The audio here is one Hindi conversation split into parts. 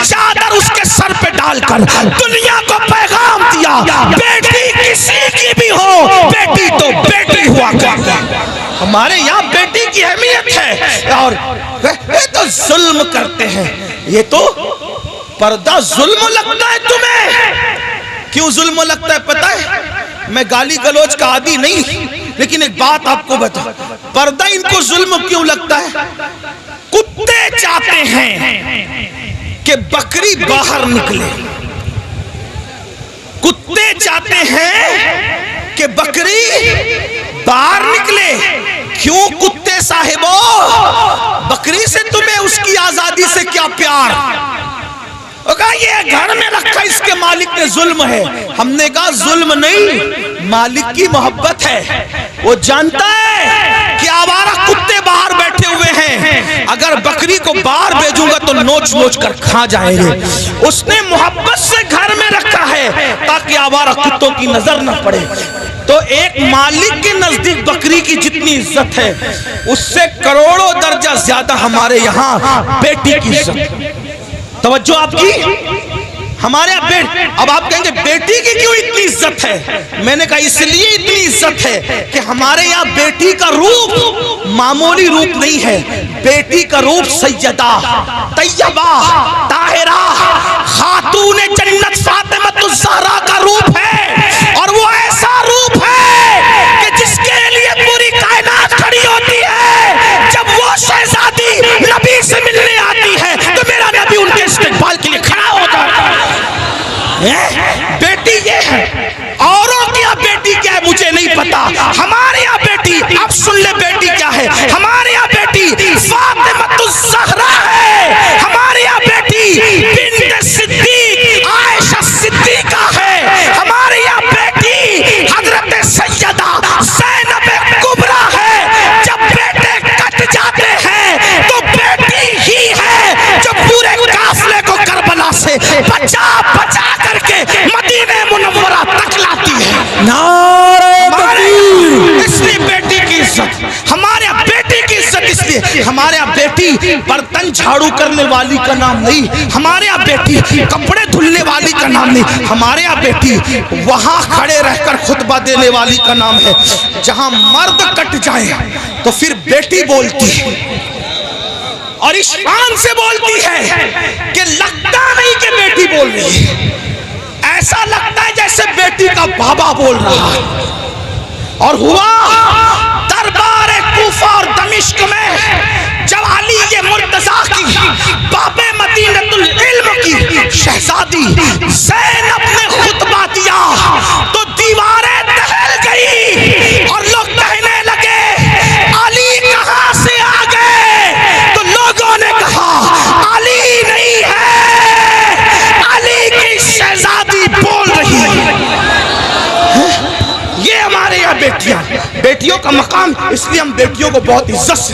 चादर उसके सर पे डालकर दुनिया को पैगाम दिया, बेटी किसी की भी हो, बेटी तो बेटी हुआ कर। हमारे यहाँ बेटी की अहमियत है। और ये तो जुल्म करते हैं, ये तो पर्दा जुल्म लगता है तुम्हें। क्यों जुल्म लगता है पता है? मैं गाली गलौज का आदी नहीं, लेकिन एक बात आपको बता, पर्दा इनको जुल्म क्यों लगता है? कुत्ते चाहते हैं कि बकरी बाहर निकले, कुत्ते चाहते हैं कि बकरी बाहर निकले। क्यों कुत्ते साहिबो? बकरी से तुम्हें उसकी आजादी से क्या प्यार? कहा ये घर में रखा इसके मालिक ने जुल्म है। हमने कहा जुल्म नहीं, मालिक की मोहब्बत है। वो जानता है कि आवारा कुत्ते बाहर बैठे हुए हैं, अगर बकरी को बाहर भेजूंगा तो नोच नोच कर खा जाएंगे। उसने मोहब्बत से घर में रखा है ताकि आवारा कुत्तों की नजर न पड़े। तो एक मालिक के नजदीक बकरी की जितनी इज्जत है, उससे करोड़ों दर्जा ज्यादा हमारे यहाँ बेटी की इज्जत। तवज्जो आपकी, हमारे यहाँ अब आप कहेंगे बेटी की क्यों इतनी इज्जत है? मैंने कहा इसलिए इतनी इज्जत है कि हमारे यहाँ बेटी का रूप मामूली रूप नहीं है। बेटी का रूप सैयदा, तैयबा, ताहिरा, खातून जन्नत फातिमतुज़ ज़हरा का रूप है। और वो ऐसा रूप है कि जिसके लिए पूरी कायनात खड़ी होती है। जब वो शहजादी नबी से मिलने आती है तो मेरा नबी उनके इस्तेक़बाल के लिए खड़ा होता है। बेटी ये है, औरों की यहाँ बेटी क्या है मुझे नहीं पता, हमारे यहाँ बेटी, अब सुन ले बेटी क्या है। हमारे यहाँ बेटी फातिमतुज़ ज़हरा है। हमारे यहाँ बेटी बिन्त सिद्दीक आयशा सिद्दीका है। हमारे यहाँ बेटी हजरत सैयदा ज़ैनब कुबरा है। जब बेटे कट जाते हैं तो बेटी ही है जो पूरे काफिले को करबला से बचा बचा करके मदीने मुनव्वरा तक लाती है। नारे तकबीर। इसलिए बेटी की इज्जत, हमारे यहाँ बेटी की इज्जत इसलिए, हमारे यहाँ बेटी बर्तन झाड़ू करने वाली का नाम नहीं, हमारे यहाँ बेटी कपड़े धुलने वाली का नाम नहीं, हमारे यहाँ बेटी वहां खड़े रहकर खुतबा देने वाली का नाम है। जहां मर्द कट जाए तो फिर बेटी बोलती है और ईशान से बोलती है कि लगता नहीं कि बेटी बोल रही है, ऐसा लगता है जैसे बेटी का बाबा बोल रहा है। और हुआ दरबार कूफा और दमिश्क में जब अली ये मुर्तजा की बाबे मदीनतुल इल्म की शहजादी ज़ैनब ने खुतबा दिया तो दीवारें दहल गई और लोग कहने लगे अली कहां से आ गए? तो लोगों ने कहा अली नहीं है, अली की शहजादी बोल रही है। ये हमारे यहाँ बेटियां, बेटियों का मकाम, इसलिए हम बेटियों को बहुत इज्जत से,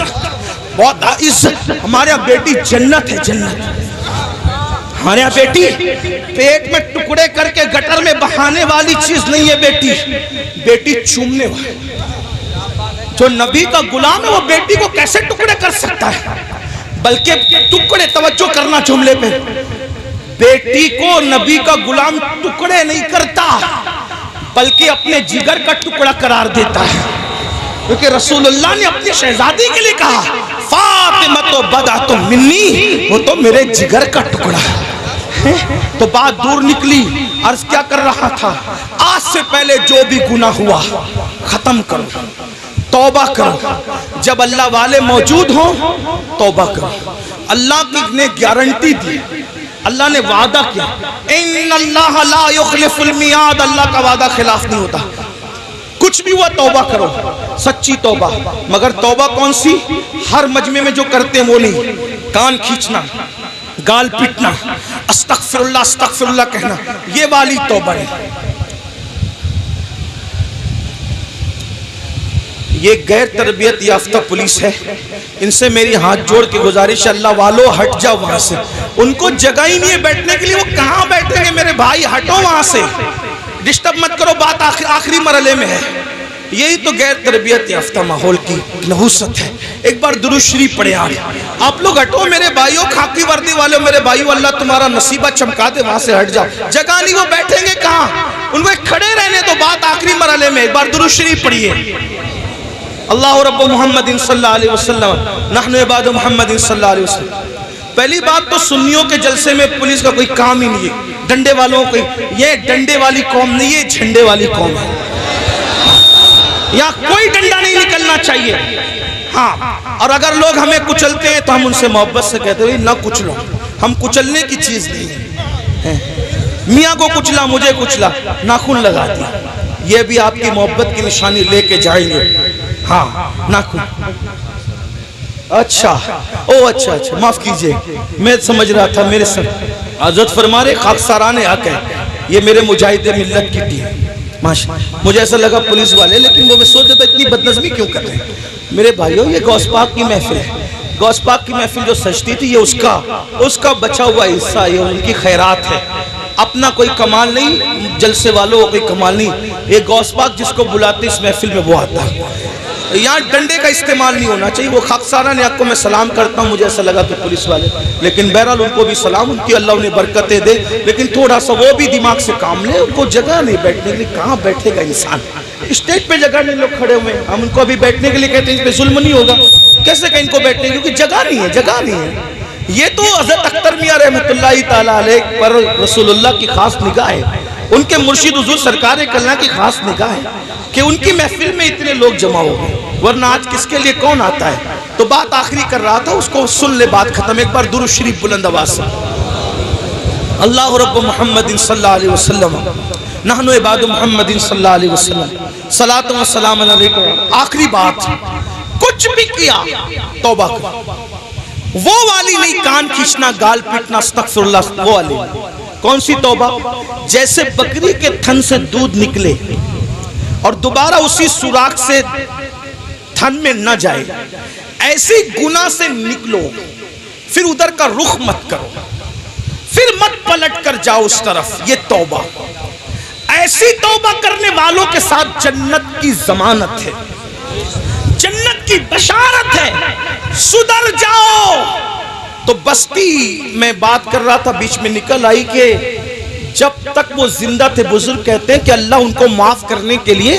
बहुत इज्जत। हमारे यहाँ बेटी जन्नत है, जन्नत। हमारे यहाँ बेटी पेट में टुकड़े करके गटर में बहाने वाली चीज नहीं है बेटी, बेटी चूमने वाली। जो नबी का गुलाम है वो बेटी को कैसे टुकड़े कर सकता है? बल्कि टुकड़े, तवज्जो करना जुमले पे, बेटी को नबी का गुलाम टुकड़े नहीं करता बल्कि अपने जिगर का टुकड़ा करार देता है। क्योंकि रसूलुल्लाह ने अपनी शहजादी के लिए कहा फातिमा तो बदा तो मिन्नी, वो तो मेरे जिगर का टुकड़ा है। तो बात दूर निकली, अर्ज क्या कर रहा था, आज से पहले जो भी गुनाह हुआ खत्म करो, तौबा करो। जब अल्लाह वाले मौजूद हों तौबा करो। अल्लाह ने गारंटी दी, अल्लाह ने वादा किया, इन्नल्लाह ला युखलिफुल मियाद, अल्लाह का वादा खिलाफ नहीं होता। कुछ भी हुआ तौबा करो, सच्ची तौबा। मगर तौबा कौन सी? हर मजमे में जो करते हैं वो नहीं, कान खींचना, गाल पीटना, अस्तगफिरुल्लाह अस्तगफिरुल्लाह कहना, ये वाली तौबा है। ये गैर तरबियत याफ्ता पुलिस है, इनसे मेरी हाथ जोड़ के गुजारिश, अल्लाह वालों हट जाओ वहां से। उनको जगह ही नहीं है बैठने के लिए, वो कहाँ बैठेंगे मेरे भाई? हटो वहां से, डिस्टर्ब मत करो, बात आखिरी मरहले में है। यही तो गैर तरबियत याफ्ता माहौल की नहुसत है। एक बार दुरूद शरीफ पढ़े यार। आप लोग हटो मेरे भाइयों, खाकी वर्दी वाले मेरे भाइयों, अल्लाह तुम्हारा नसीबा चमका दे, वहां से हट जाओ। जगह नहीं, वो बैठेंगे कहाँ? उनको खड़े रहने तो बात आखिरी मरहले में। एक बार दुरूद शरीफ पढ़िए। अल्लाह रब्बु मुहम्मदिन सल्लल्लाहु अलैहि वसल्लम नहनु इबादु मुहम्मदिन सल्लल्लाहु अलैहि वसल्लम। पहली बात तो सुन्नियों के जलसे में पुलिस का कोई काम ही नहीं है। डंडे वालों को, ये डंडे वाली कौम नहीं है, झंडे वाली कौम है। यहाँ कोई डंडा नहीं निकलना चाहिए। हाँ, और अगर लोग हमें कुचलते हैं तो हम उनसे मोहब्बत से कहते हैं ना कुचलो, हम कुचलने की चीज नहीं है। मियाँ को कुचला, मुझे कुचला, नाखून लगा दिया, ये भी आपकी मोहब्बत की निशानी लेके जाएंगे। हाँ, नाखून। अच्छा, ओ अच्छा अच्छा, माफ कीजिए, मैं समझ रहा था मेरे सर हज़रत फरमा रहे खाकसाराने हक है, ये मेरे मुजाहिदे मिल्लत की टीम। माशा, मुझे ऐसा लगा पुलिस वाले, लेकिन वो मैं सोच रहा था इतनी बदनज़मी क्यों कर रहे हैं। मेरे भाइयों, ये गौस पाक की महफिल है। गौस पाक की महफिल जो सजती थी, ये उसका बचा हुआ हिस्सा, ये उनकी खैरात है। अपना कोई कमाल नहीं, जलसे वालों कोई कमाल नहीं। ये गौस पाक जिसको बुलाते इस महफिल में वो आता है। यहाँ डंडे का इस्तेमाल नहीं होना चाहिए। वो खाकसारा ने आपको मैं सलाम करता हूँ, मुझे ऐसा लगा कि पुलिस वाले, लेकिन बहरहाल उनको भी सलाम, उनकी अल्लाह उन्हें बरकतें दे, लेकिन थोड़ा सा वो भी दिमाग से काम ले। उनको जगह नहीं बैठने के लिए, कहाँ बैठेगा इंसान? स्टेज पे जगह नहीं, लोग खड़े हुए, हम उनको अभी बैठने के लिए कहते हैं, इस पे जुल्म नहीं होगा? कैसे कहीं इनको बैठने, क्योंकि जगह नहीं है, जगह नहीं है। ये तो हज़रत अख्तर मियां रहमतुल्लाहि ताला अलैह पर रसूलुल्लाह की खास निगाह है, उनके मुर्शिद हुजूर सरकार कल्ला की खास निगाह है कि उनकी महफिल में इतने लोग जमा हो गए, वरना आज किसके लिए कौन आता है। तो बात आखिरी कर रहा था, उसको सुन ले, बात खत्म। एक बार दुरूद शरीफ बुलंद आवाज से। अल्लाह रब्बु मुहम्मदिन सल्लल्लाहु अलैहि वसल्लम नहनु इबादु मुहम्मदिन सल्लल्लाहु अलैहि वसल्लम सलातु व सलाम अलैकुम। आखिरी बात, कुछ भी किया तौबा करो। वो वाली नहीं, कान खींचना, गाल पीटना, अस्तगफिरुल्लाह, वो वाली। कौन सी तौबा? जैसे बकरी के थन से दूध निकले और दोबारा उसी सुराख से थन में न जाए, ऐसी गुनाह से निकलो, फिर उधर का रुख मत करो, फिर मत पलट कर जाओ उस तरफ। ये तौबा, ऐसी तौबा करने वालों के साथ जन्नत की जमानत है, जन्नत की बशारत है। सुधर जाओ। तो बस्ती में बात कर रहा था, बीच में निकल आई कि जब तक वो जिंदा थे, बुजुर्ग कहते हैं कि अल्लाह उनको माफ करने के लिए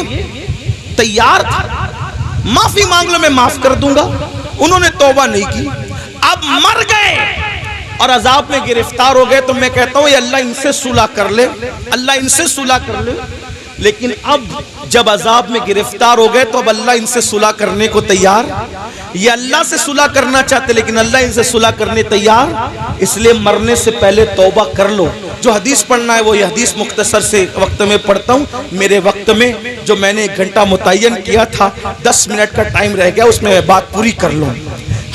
तैयार था। माफी मांग लो, मैं माफ कर दूंगा। उन्होंने तौबा नहीं की, अब मर गए और अजाब में गिरफ्तार हो गए। तो मैं कहता हूं, ये अल्लाह इनसे सुलह कर ले, अल्लाह इनसे सुलह कर ले। लेकिन अब जब अजाब में गिरफ्तार हो गए तो अब अल्लाह इनसे सुलह करने को तैयार। ये अल्लाह से सुलह करना चाहते, लेकिन अल्लाह इनसे सुलह करने तैयार। इसलिए मरने से पहले तौबा कर लो। जो हदीस पढ़ना है वो ये हदीस मुख्तसर से वक्त में पढ़ता हूँ। मेरे वक्त में जो मैंने 1 घंटा मुतय्यन किया था, 10 मिनट का टाइम रह गया, उसमें बात पूरी कर लो।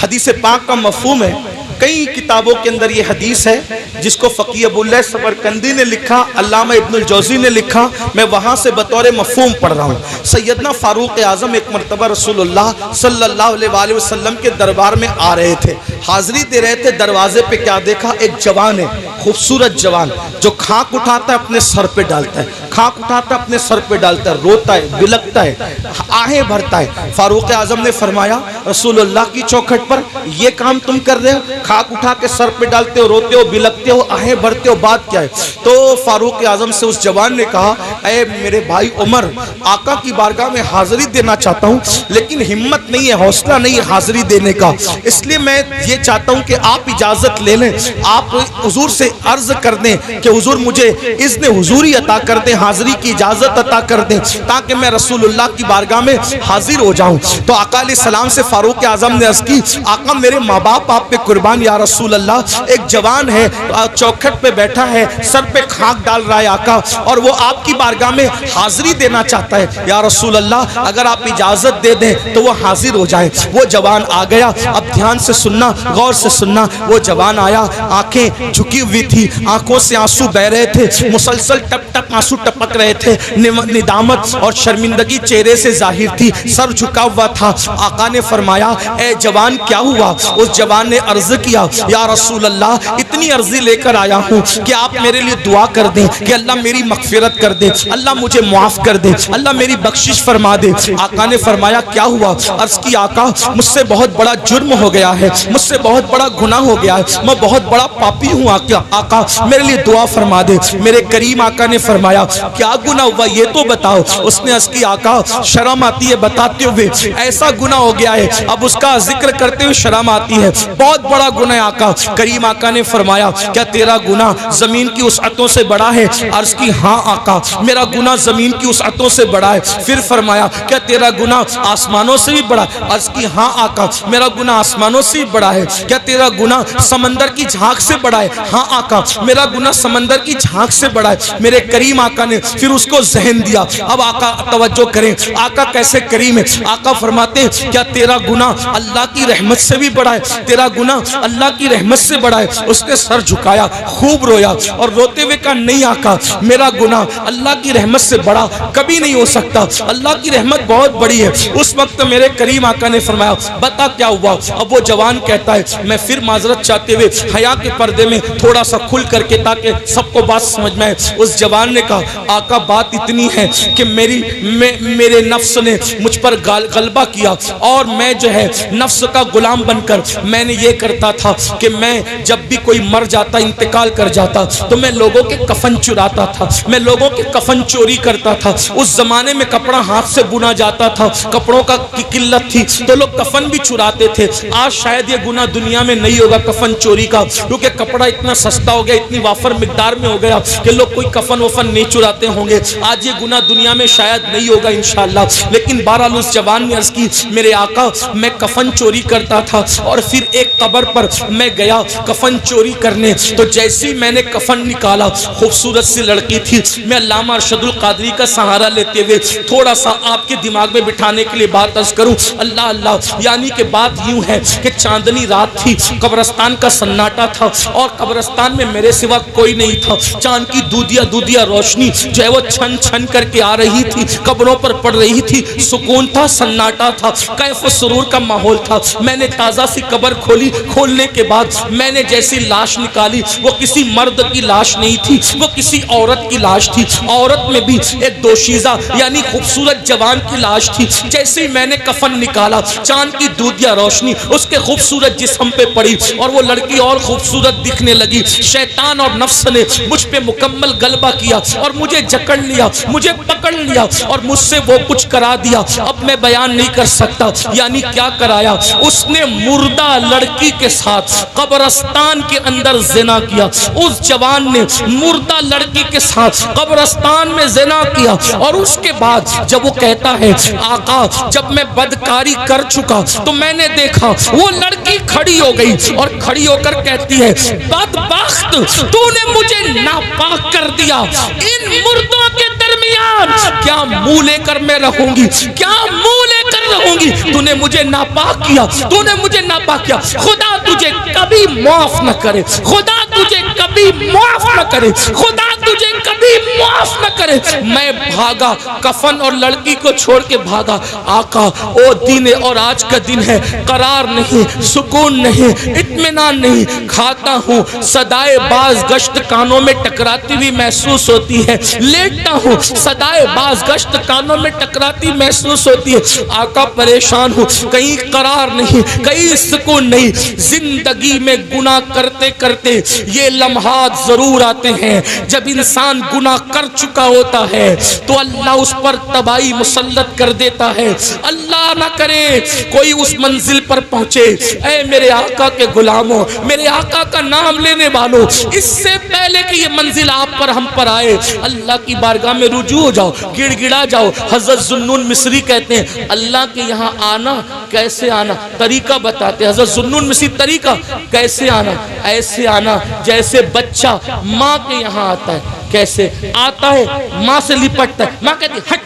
हदीस पाक का मफहूम है, कई किताबों के अंदर ये हदीस है, जिसको फ़क़ीह अबुल्लाह समरकंदी ने लिखा, अल्लामा इब्नुल जौज़ी ने लिखा। मैं वहाँ से बतौर मफ़हूम पढ़ रहा हूँ। सैयदना फ़ारूक आज़म एक मरतबा रसूलुल्लाह सल्लल्लाहु अलैहि वसल्लम के दरबार में आ रहे थे, हाज़री दे रहे थे। दरवाजे पे क्या देखा? एक जवान है, खूबसूरत जवान, जो खाक उठाता है अपने सर पे डालता है, खाक उठाता है अपने सर पे डालता है, रोता है, बिलखता है, आहें भरता है। फारूक आज़म ने फरमाया, रसूलुल्लाह की चौखट पर ये काम तुम कर रहे हो? खाक उठा के सर पे डालते हो, रोते हो, बिलखते हो, आहें भरते हो, बात क्या है? तो फारूक आज़म से उस जवान ने कहा, ऐ मेरे भाई उमर, आका की बारगाह में हाजिरी देना चाहता हूँ, लेकिन हिम्मत नहीं है, हौसला नहीं है हाजिरी देने का। इसलिए मैं ये चाहता हूँ कि आप इजाज़त ले लें, आप हुजूर से अर्ज कर दें कि हुजूर मुझे इज़्न हुजूरी अता कर दें, हाजिरी की इजाज़त अता कर दें, ताकि मैं रसूलुल्लाह की बारगाह में हाजिर हो जाऊँ। तो आका अलैहिस्सलाम से फारूक आज़म ने अर्ज की, आका मेरे माँ बाप आप पे कुर्बान या रसूल अल्लाह। एक जवान है, चौखट पे बैठा है, सर पे खाक डाल रहा है आका, और वो आपकी बारगाह में हाजिरी देना चाहता है या रसूल अल्लाह, अगर आप इजाजत दे दें तो वो हाजिर हो जाए। वो जवान आ गया। अब ध्यान से सुनना, गौर से सुनना। वो जवान आया, आंखें झुकी हुई थी, आंखों से आंसू बह रहे थे, मुसलसल टप टप आंसू टपक रहे थे, निदामत और शर्मिंदगी चेहरे से जाहिर थी, सर झुका हुआ था। आका ने फरमाया, ए जवान क्या हुआ? उस जवान ने अर्ज किया, या रसूल अल्लाह, इतनी अर्जी लेकर आया हूँ कि आप मेरे लिए दुआ कर दें कि अल्लाह मेरी मगफिरत कर दे, अल्लाह मुझे माफ कर दे, अल्लाह मेरी बख्शिश फरमा दे। आका ने फरमाया, क्या हुआ? अर्ज की आका मुझसे बहुत बड़ा जुर्म हो गया है, मुझसे बहुत बड़ा गुनाह हो गया है, मैं बहुत बड़ा पापी हूँ आका मेरे लिए दुआ फरमा दे। मेरे करीम आका ने फरमाया क्या गुनाह हुआ ये तो बताओ। उसने अर्ज की आका शर्म आती है बताते हुए, ऐसा गुनाह हो गया है, अब उसका जिक्र करते हुए शर्म आती है, बहुत बड़ा गुनाह आका। करीम आका ने फरमाया क्या तेरा गुनाह जमीन की उसअतों से बड़ा है? अर्ज की हाँ आका मेरा गुनाह जमीन की उसअतों से बड़ा है। फिर फरमाया क्या तेरा गुनाह आसमानों से भी बड़ा? अर्ज की हाँ आका मेरा गुनाह आसमानों से भी बड़ा है। क्या तेरा गुनाह समंदर की झांक से बड़ा है? हाँ आका मेरा गुनाह समंदर की झांक से बड़ा है। मेरे करीम आका ने फिर उसको जहन दिया। अब आका तवज्जो करें, आका कैसे करीम है। आका फरमाते हैं क्या तेरा गुनाह अल्लाह की रहमत से भी बड़ा है? तेरा गुनाह अल्लाह की रहमत से बड़ा है। उसने सर झुकाया, खूब रोया और रोते हुए कहा नहीं आका मेरा गुनाह अल्लाह की रहमत से बड़ा कभी नहीं हो सकता, अल्लाह की रहमत बहुत बड़ी है। उस वक्त मेरे करीम आका ने फरमाया बता क्या हुआ। अब वो जवान कहता है मैं फिर माजरत चाहते हुए हया के पर्दे में थोड़ा सा खुल करके ताकि सबको बात समझ में आए। उस जवान ने कहा आका बात इतनी है कि मेरे नफ्स ने मुझ पर गलबा किया और मैं जो है नफ्स का गुलाम बनकर मैंने ये करता था कि मैं जब भी कोई मर जाता इंतकाल कर जाता तो मैं लोगों के कफन चुराता था, मैं लोगों के कफन चोरी करता था। उस जमाने में कपड़ा हाथ से बुना जाता था, कपड़ों का की किल्लत थी तो लोग कफन भी चुराते थे। आज शायद ये गुनाह दुनिया में नहीं होगा कफन चोरी का, क्योंकि कपड़ा इतना सस्ता हो गया, इतनी वाफर मिकदार में हो गया कि लोग कोई कफन वफन नहीं चुराते होंगे। आज ये गुनाह दुनिया में शायद नहीं होगा इंशाअल्लाह। लेकिन बहरहाल उस जवान ने अर्ज की मेरे आका मैं कफन चोरी करता था और फिर एक कब्र पर मैं गया कफन चोरी करने, तो जैसे ही मैंने कफन निकाला खूबसूरत सी लड़की थी। मैं अल्लामा अरशदुल कादरी का सहारा लेते हुए थोड़ा सा आपके दिमाग में बिठाने के लिए बात अर्ज करूं। अल्लाह अल्लाह यानी कि बात यूं है कि चांदनी रात थी, कब्रिस्तान का सन्नाटा था और कब्रिस्तान में मेरे सिवा कोई नहीं था। चांद की दूधिया दूधिया रोशनी जो है वो छन छन करके आ रही थी, कब्रों पर पड़ रही थी, सुकून था, सन्नाटा था, कैफ सुरूर का माहौल था। मैंने ताज़ा सी कब्र खोली, खोलने के बाद मैंने जैसी लाश निकाली वो किसी मर्द की लाश नहीं थी, वो किसी औरत की लाश थी। औरत में भी एक दोशीज़ा यानी खूबसूरत जवान की लाश थी। जैसे ही मैंने कफन निकाला चांद की दूधिया रोशनी उसके खूबसूरत जिस्म पे पड़ी और वो लड़की और खूबसूरत दिखने लगी। शैतान और नफ्स ने मुझ पे मुकम्मल गलबा किया और मुझे जकड़ लिया, मुझे पकड़ लिया और मुझसे वो कुछ करा दिया अब मैं बयान नहीं कर सकता। यानी क्या कराया उसने, मुर्दा लड़की के साथ कब्रिस्तान के अंदर जिना किया। उस जवान ने मुर्दा लड़की के साथ कब्रिस्तान में जिना किया और उसके बाद जब वो कहता है आका जब मैं बदकारी कर चुका तो मैंने देखा वो लड़की खड़ी हो गई और खड़ी होकर कहती है बदबख्त तूने मुझे नापाक कर दिया, इन मुर्दों के दरमियान क्या मुंह लेकर मैं रहूंगी, क्या मुंह लेकर रहूंगी। तूने मुझे नापाक किया, तूने मुझे नापाक किया, खुदा तुझे कभी माफ न करे, खुदा तुझे कभी माफ न करे, खुदा तुझे कभी माफ न करे। मैं भागा कफन और लड़की को छोड़ के भागा। आका ओ दिन और आज का दिन है, करार नहीं, सुकून नहीं, इत्मीनान नहीं। खाता हूँ सदाए बाज गश्त कानों में टकराती हुई महसूस होती है, लेटता हूँ सदाए बाज गश्त कानों में टकराती महसूस होती है। आका परेशान हूँ, कहीं करार नहीं, कहीं सुकून नहीं। जिंदगी में गुनाह करते करते ये लम्हात जरूर आते हैं जब इंसान गुनाह कर चुका होता है तो अल्लाह उस पर तबाही मुसल्लत कर देता है। अल्लाह ना करे कोई उस मंजिल पर पहुंचे। ऐ मेरे आका के गुलामों, मेरे आका का नाम लेने वालों, इससे पहले कि ये मंजिल आप पर हम पर आए अल्लाह की बारगाह में रुजू हो जाओ, गिड़गिड़ा जाओ। हजरत जुन्नून मिस्री कहते हैं अल्लाह के यहाँ आना कैसे आना, तरीका बताते हैं हजरत जुन्नून मिस्री। तरीका कैसे आना, ऐसे आना जैसे बच्चा माँ के यहाँ आता है। कैसे आता है, माँ से लिपटता है, माँ कहती हट।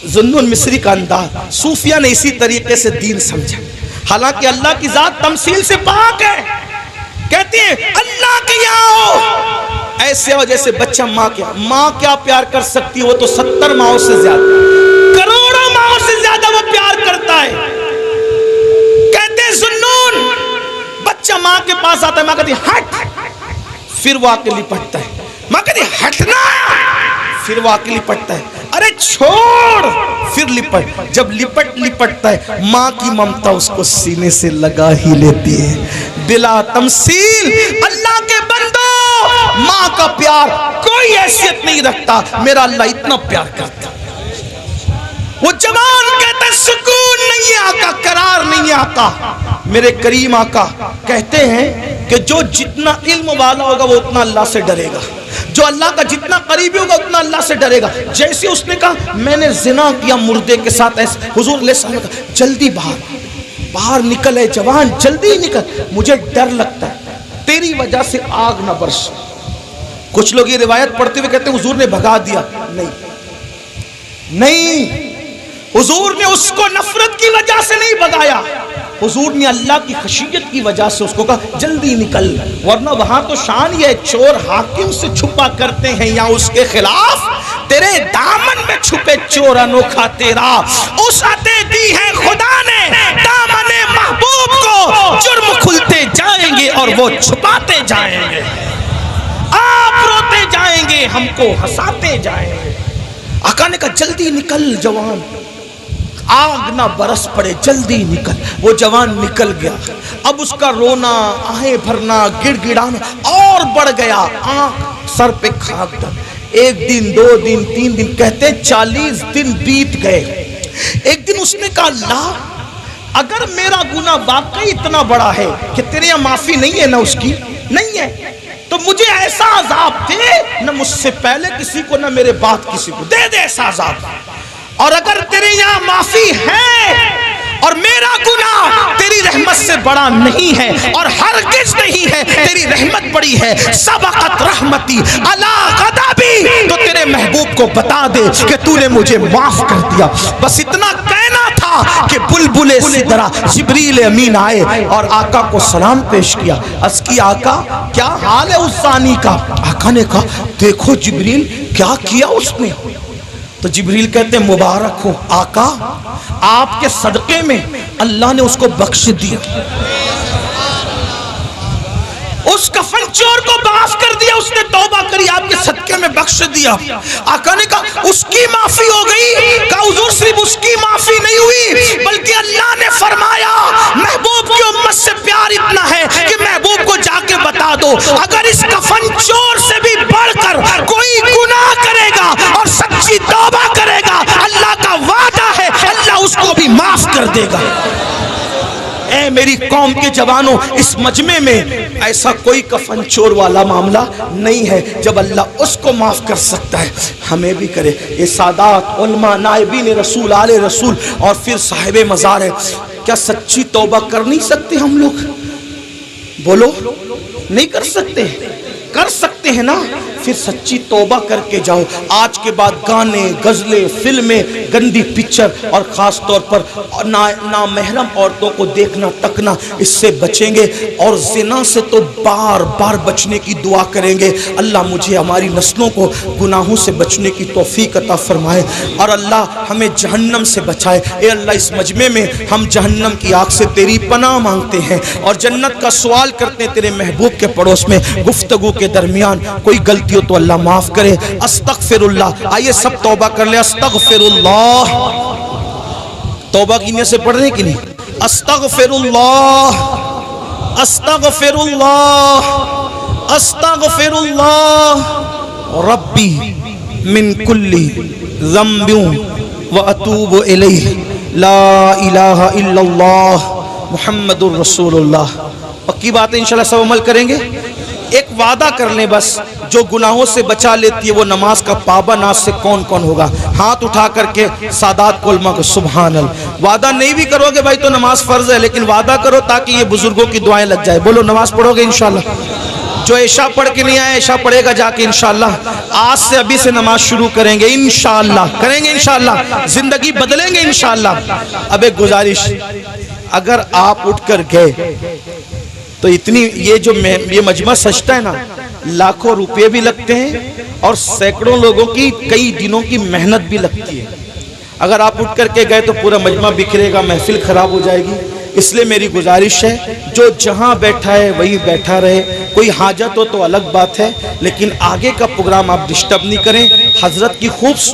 जुन्नून मिस्री का अंदाज सूफिया ने इसी तरीके से दीन समझा। हालांकि अल्लाह की जात तमसील से पाक है, कहती है अल्लाह के यहाँ हो ऐसे हो जैसे बच्चा माँ के। माँ क्या प्यार कर सकती है, वो तो 70 माओं से ज्यादा, करोड़ों माओं से ज्यादा वो प्यार करता है। कहते हैं जुन्नून, बच्चा माँ के पास आता है, माँ कहती हट, फिर वो आके लिपटता है। माँ कहती हटना, फिर वो आके लिपटता है। अरे छोड़, फिर लिपट। जब लिपटता है, माँ की ममता उसको सीने से लगा ही लेती है। बिला तमसील अल्लाह के बंदो, माँ का प्यार कोई हैसियत नहीं रखता। मेरा अल्लाह इतना प्यार करता। वो जवान कहते सुकून नहीं आता, करार नहीं आता। मेरे करीम आका कहते हैं कि जो जितना इल्म वाला होगा वो उतना अल्लाह से डरेगा, जो अल्लाह का जितना करीबी होगा उतना अल्लाह से डरेगा। जैसे उसने कहा मैंने जिना किया मुर्दे के साथ, ऐसे हुजूर ने कहा जल्दी बाहर निकल है जवान, जल्दी निकल, मुझे डर लगता है तेरी वजह से आग ना बरस। कुछ लोग ये रिवायत पढ़ते हुए कहते हैं हुजूर ने भगा दिया। नहीं, हुजूर ने उसको नफरत की वजह से नहीं भगाया, हुजूर ने अल्लाह की खशियत की वजह से उसको कहा जल्दी निकल। वरना वहां तो शान ये चोर हाकिम से छुपा करते हैं या उसके खिलाफ, तेरे दामन में छुपे चोर अनोखा तेरा। उसअते दी है खुदा ने दामने महबूब को, जुर्म खुलते जाएंगे और वो छुपाते जाएंगे। आप रोते जाएंगे, हमको हंसाते जाएंगे। आका ने कहा जल्दी निकल जवान, आग ना बरस पड़े, जल्दी निकल। वो जवान निकल गया। अब उसका रोना, आहें भरना, गिड़गिड़ाना और बढ़ गया। आंख सर पे खाक दर। 1 दिन 2 दिन 3 दिन, कहते 40 दिन बीत गए। एक दिन उसने कहा अल्लाह, अगर मेरा गुनाह वाकई इतना बड़ा है कि तेरे यहाँ माफी नहीं है ना, उसकी नहीं है, तो मुझे ऐसा अजाब दे, न मुझसे पहले किसी को न मेरे बाद किसी को, दे ऐसा अजाब। और अगर तेरे यहाँ माफी है और मेरा गुनाह तेरी रहमत से बड़ा नहीं है और हरगिज़ नहीं है, तेरी रहमत बड़ी है, सबक़त रहमती अला ग़ज़बी, तो तेरे महबूब को बता दे कि तूने मुझे माफ कर दिया। बस इतना कहना था कि बुलबुले सिदरा जिब्रील अमीन आए और आका को सलाम पेश किया। अर्ज़ की आका क्या हाल है उस ज़ानी का? आका ने कहा देखो जिब्रील क्या किया उसने। तो जिब्रील कहते मुबारक हो आका, आपके सदक़े में अल्लाह ने उसको बख्श दिया, उस कफन चोर को माफ कर दिया, उसने तौबा करी, आपके सदक़े में बख्श दिया। आका ने कहा उसकी माफी हो गई? कहा हुजूर सिर्फ उसकी माफी नहीं हुई, बल्कि अल्लाह ने फरमाया महबूब की उम्मत से प्यार इतना है कि महबूब को जाके बता दो अगर इस कफन चोर से भी बढ़कर कोई गुनाह करेगा और सच्ची तौबा करेगा, अल्लाह का वादा है अल्लाह उसको भी माफ कर देगा। ऐ मेरी कौम के जवानों, इस मजमे में ऐसा कोई कफन चोर वाला मामला नहीं है, जब अल्लाह उसको माफ कर सकता है हमें भी करे। ये सादात उलमा नाइबीन रसूल आले रसूल और फिर साहिबे मज़ार है, क्या सच्ची तौबा कर नहीं सकते हम लोग? बोलो नहीं कर सकते? कर सकते हैं ना, फिर सच्ची तौबा करके जाओ। आज के बाद गाने, गजलें, फिल्में, गंदी पिक्चर और ख़ास तौर पर नामहरम औरतों को देखना तकना, इससे बचेंगे और ज़िना से तो बार बार बचने की दुआ करेंगे। अल्लाह मुझे हमारी नस्लों को गुनाहों से बचने की तौफीक अता फरमाए और अल्लाह हमें जहन्नम से बचाए। ए अल्लाह इस मजमे में हम जहन्नम की आग से तेरी पनाह मांगते हैं और जन्नत का सवाल करते हैं तेरे महबूब के पड़ोस में। गुफ्तगू के दरमियान कोई गलती हो तो अल्लाह माफ करे। अस्तगफिरुल्लाह, आइए सब तौबा कर ले। अस्तगफिरुल्लाह, तौबा की नियत से पढ़ रहे कि नहीं? अस्तगफिरुल्लाह, अस्तगफिरुल्लाह, अस्तगफिरुल्लाह रब्बी मिन कुल्ली ज़म्बिन व अतूबु इलैहि, ला इलाहा इल्लल्लाह मुहम्मदुर रसूलुल्लाह। पक्की बात है, इंशाल्लाह सब अमल करेंगे। एक वादा कर लें बस, जो गुनाहों से बचा लेती है वो नमाज का पाबंद आज से कौन कौन होगा? हाथ उठा करके सादात उलमा को सुभान अल्लाह। वादा नहीं भी करोगे भाई तो नमाज फर्ज है, लेकिन वादा करो ताकि ये बुजुर्गों की दुआएं लग जाए। बोलो नमाज पढ़ोगे इंशाल्लाह। जो ऐशा पढ़ के नहीं आया ऐशा पढ़ेगा जाके इंशाल्लाह। आज से अभी से नमाज शुरू करेंगे इंशाल्लाह, करेंगे इंशाल्लाह, जिंदगी बदलेंगे इंशाल्लाह। अब एक गुजारिश, अगर आप उठ कर गए तो इतनी ये मजमा सजता है ना, लाखों रुपए भी लगते हैं और सैकड़ों लोगों की कई दिनों की मेहनत भी लगती है। अगर आप उठ करके गए तो पूरा मजमा बिखरेगा, महफिल खराब हो जाएगी। इसलिए मेरी गुजारिश है जो जहां बैठा है वहीं बैठा रहे। कोई हाजत हो तो अलग बात है, लेकिन आगे का प्रोग्राम आप डिस्टर्ब नहीं करें। हजरत की खूब